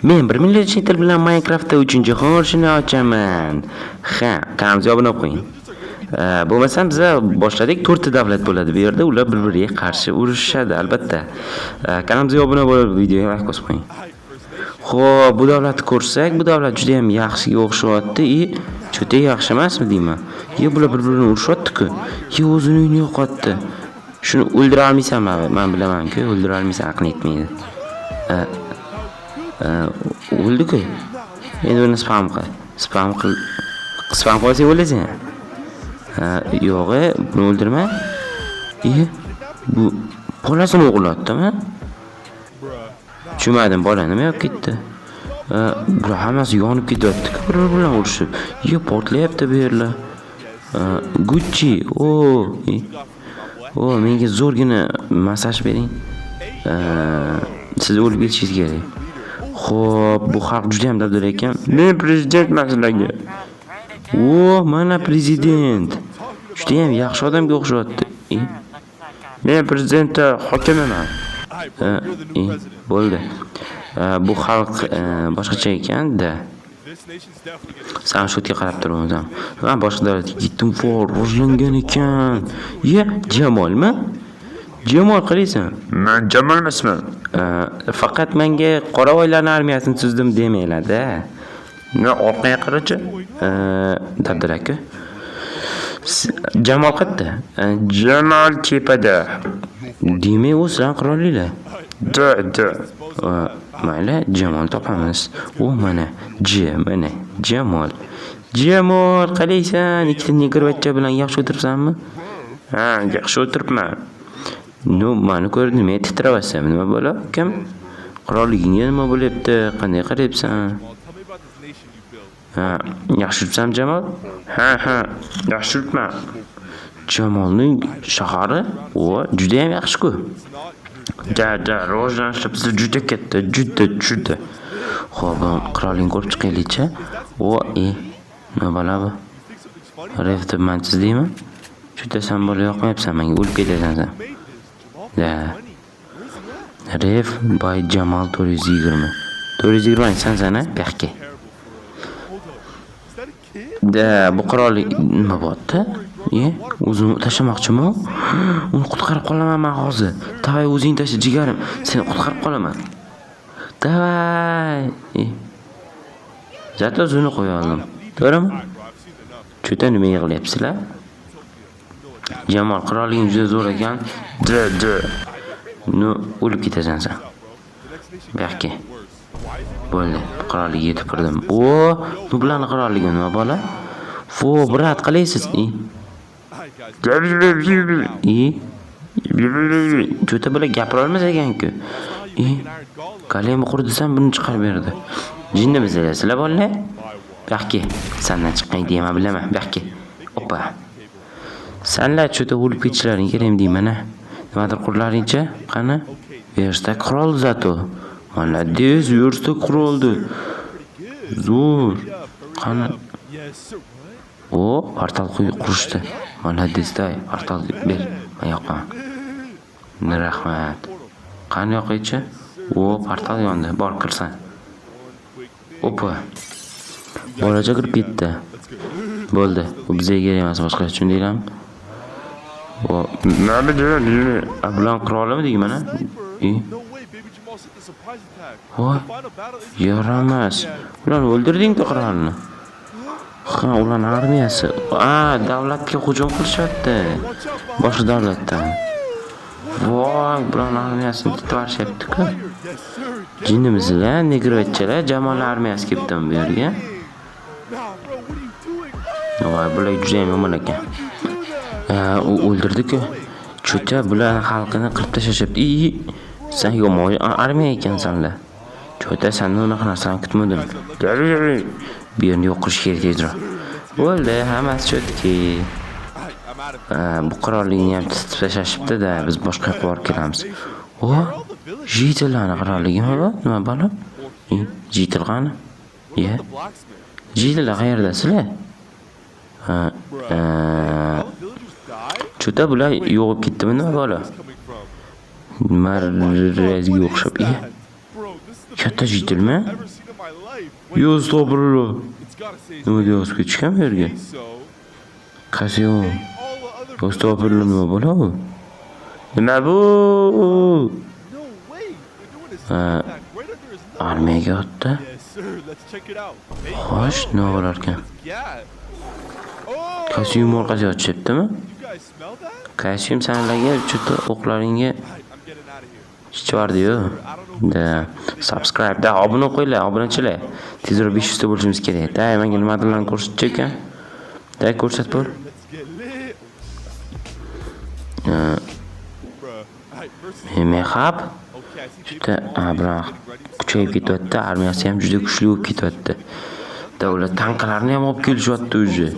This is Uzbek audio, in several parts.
Men 1 million chet el bilan Minecraftda 3-jahon urushini ochaman. Ha, kanalga obuna qo'ying. Bo'lmasam biz boshladik 4 ta davlat bo'ladi bu yerda, ular bir-biriga qarshi urushadi albatta. Kanalimizga obuna bo'lib, videoga like bosib qo'ying. Xo'p, bu davlatni ko'rsak, bu davlat juda ham yaxshiga o'xshayapti. Juda yaxshi emasmi deyman? Bular bir-birini urushyapti-ku. O'zini uyini yo'qotdi. Shuni o'ldira olmaysanmi? Men bilaman-ku, o'ldira olmaysan, aql yetmaydi. O'ldi-ku. Endi uni spam qilsang o'lasan. Yo'q, buni o'ldirma. Bu bolasini o'g'irlatdimi? Tushunmadim, bola nima yop ketdi? Bular hammasi yonib ketyapti-ku, bir-biri bilan urushib. Portlayapti bu yerlar. Gucci, menga zo'rgina massaj bering. Siz o'lib ketishingiz kerak. Xo'p, bu xalq juda ham dabdala ekan. Men prezidentman sizlarga. Mana prezident. Juda ham yaxshi odamga o'xshayapti. Men prezidentda hokimiman. Bo'ldi. Bu xalq boshqacha ekan-da. Sen shutga qarab turibsan. Men boshqa davlatga ketdim, rivojlangan ekan. Jamolmi? Jamol qaraysan. Men Jamol emasman. Faqat menga qoravoylarning armiyasini tuzdim demanglar-da. Orqaga qarachi. Dabdalak-ku. Jamol qayerda? Jamol tepada. Demak, u sizlar qirolliklar. Mayli, Jamol topamiz. Mana Jamol. Jamol, qaraysan, ikkita negrvachcha bilan yaxshi o'tiribsanmi? Ha, yaxshi o'tiribman. Meni ko'rib nima titrayapsan? Nima bo'la? Kim? Qirolligingga nima bo'lyapti? Qanday qarayapsan? Yaxshi turibsan, Jamol? Ha, yaxshi turibman. Jamolning shahari juda ham yaxshi-ku. Rivojlanishlar bizda juda katta, juda. Xo'p, qirollikni ko'rib chiqaylik-chi. Nima bo'la bu? Refda mansiz deyman. Juda sen bola yoqmayapsan, menga o'lib ketasan sen. Ref by Jamol 420. 420 sen-a? Yaxki. Bu qirollik nima bo'pti? O'zini tashlamoqchimi? Uni qutqarib qolaman men hozir. Davay, o'zing tashla jigarim. Seni qutqarib qolaman. Davay. Zato o'zini qo'ya oldim. To'g'rimi? Juda nima yig'layapsizlar? Jamol qirolliging juda zo'r ekan. O'lib ketasan sen. Yaxki. Bo'ldi, qirollikka yetib kirdim. Bu bilan qirolligim nima bo'la? Brat qalaysiz? Juda bo'la gapira olmas ekan-ku. Kalem qurdisam buni chiqarib berdi. Jinni bizlar bolalar. Yaxki, sendan chiqqan deyman bilaman. Yaxki. Oppa. Senlar juda o'lib ketishlaring kerak deyman-a. Nimadir qurlaringcha? Qani? Versta qirol zato. Молодец, versta qiroldi. Zo'r. Qani? Portal qurishdi. Молодец-day, portal ber. Men yoqaman. Rahmat. Qani yoqaychi? Portal yondi. Bor kirsan. Oppa. Bolacha kirib ketdi. Bo'ldi. Bu bizga kerak emas, boshqa tushundinglarmi? Nima deydi? Bilan qirolimi deyman-a? Yaramas. Ularni o'ldirding-ku qirolni. Ularning armiyasi. Davlatga hujum qilishyapti. Boshqa davlatdan. Bularning armiyasini titvarishyapti-ku. Jinnimizlar, negrvachchalar, Jamol armiyasi kelibdi bu yerga. Bular juda ham yomon ekan. O'ldirdi-ku. Cho'cha bularning xalqini qirib tashlashyapti. Sen yomon armiya ekansan-la. Cho'cha, sendan unaqa narsani kutmadim. Bu yerni yo'q qilish kerak tezroq. Bo'ldi, hammasi cho'tki. Bu qirollikni ham titib tashlashibdi-da, biz boshqa yoqqa borib kelamiz. Jitillarning qirolligimi bu? Nima bo'lib? Jitil qani? Jitillar qayerdasizlar? Cho'ta bular yo'qib ketdimi nima bo'la? Marrazga o'xshab. Katta jitilmi? ever seen in my life. Wait, Yo, stopirlar. it's gotta say Nima deyapsiz, ketishgan bu yerga? so. Qaysi yo'q? All the other Yo, stopirlar nima bo'ladi? Nima bu? No way. They're doing this Uh, back right under his nose. Armiyaga otdi. Yes, sir. Let's check it out. Hey, Xo'sh, nima bo'lar ekan? yeah. Oh, Kostyum orqasiga ochyaptimi? you guys smell that? Kostyum sanlarga juda o'qlaringga Right, I'm getting out of here. shichvardi-yu. Da, subscribe da, obuna qo'yinglar, obunachilar. Tezroq 500 ta bo'lishimiz kerak. Da, menga nimalarni ko'rsatchi ekan? Da, ko'rsat bo'l. Let's get lit. Uh, Bruh. Alright, first Mehab okay, I see juda bilan kuchayib ketyapti, armiyasi ham juda kuchli bo'lib ketyapti. Da, ular tanklarni ham olib kelishyapti o'zi.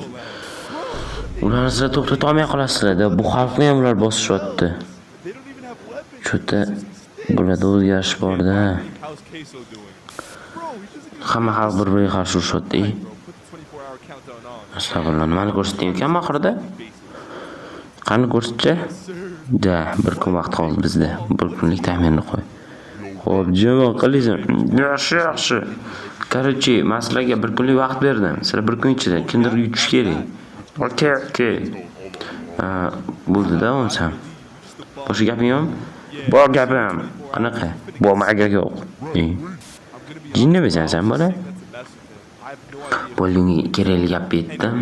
Ularni sizlar to'xtata olmay qolasizlar. Da, bu xalqni ham ular bosishyapti. they don't even have weapons. Juda bularda o'zgarish bor-da. How's Queso doing? Bro, he's just gonna Hamma xalq bir-biriga qarshi urushyapti. bro, put the 24-hour countdown on. Astag'firullah, nimani ko'rsatding ekan oxirida? Qani ko'rsatchi? Da, bir kun vaqt qoldi bizda. Bir kunlik taxminni qo'y. Xo'p, javob qilasizmi? Yaxshi. Короче, men sizlarga bir kunlik vaqt berdim. Sizlar bir kun ichida kimdir yutish kerak. Okay. Bo'ldi-da, o'nsam. Boshqa gaping yo'qmi? Bor gapim. Qanaqa? Bo'lmaga yo'q. Jinnimisan sen bola? Bo'ldi, kerakli gap aytdim.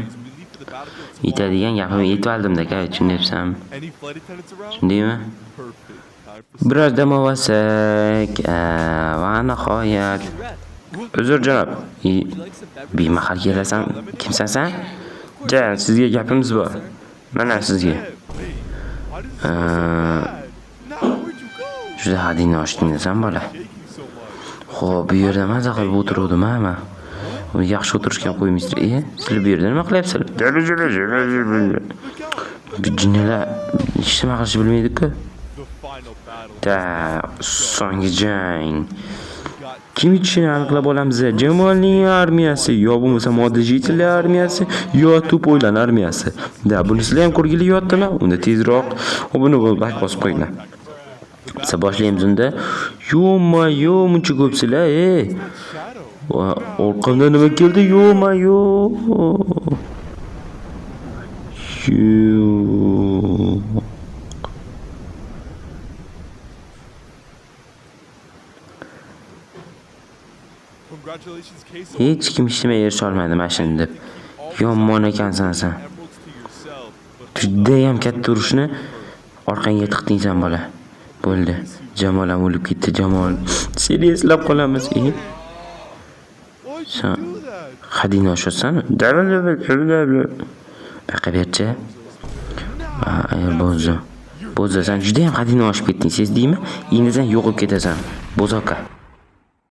Yetadigan gapimni aytib oldim-da, tushunyapsanmi? Any flight attendants around? Tushundingmi? Perfect. Biroz dam olsak, va nihoyat. Uzr janob. Bemahal kelasan. Kimsan sen? Jan, sizga gapimiz bor. Mana sizga. Why does it smell so bad? Now, where'd you go? Juda hadingni ochding sen bola. Shaking so much. Xo'p, bu yerda maza qilib o'tiruvdim men. Uni yaxshi o'tirishga qo'ymaysizlar. Sizlar bu yerda nima qilyapsizlar? Bu jinnilar hech nima qilishni bilmaydi-ku. The final battle. Da, so'nggi jang. Kim ishini aniqlab olamiz? Jamolning armiyasi yo bo'lmasa modajitlar armiyasi yo to'poylar armiyasi. Da, buni sizlar ham ko'rgilayaptimi? Unda tezroq obuna bo'lib like bosib qo'yinglar. Biz boshlaymiz unda. Yo, muncha ko'psizlar, Shadow. Orqamda nima keldi? Yo. Congratulations, Queso. Hech kim ishimga erisha olmadi mashina deb. Yomon ekansan sen. Emeralds to yourself. But Juda ham katta urushni orqangga tiqding sen bola. Bo'ldi. Jamol ham o'lib ketdi, Jamol. Seni eslab qolamiz. why'd you Sen do that? hadingni oshirsan? Baqa berchi. Bo'zo, sen juda ham hadingni oshib ketding, sezdingmi? Endi sen yo'qib ketasan. Bo'zoqa.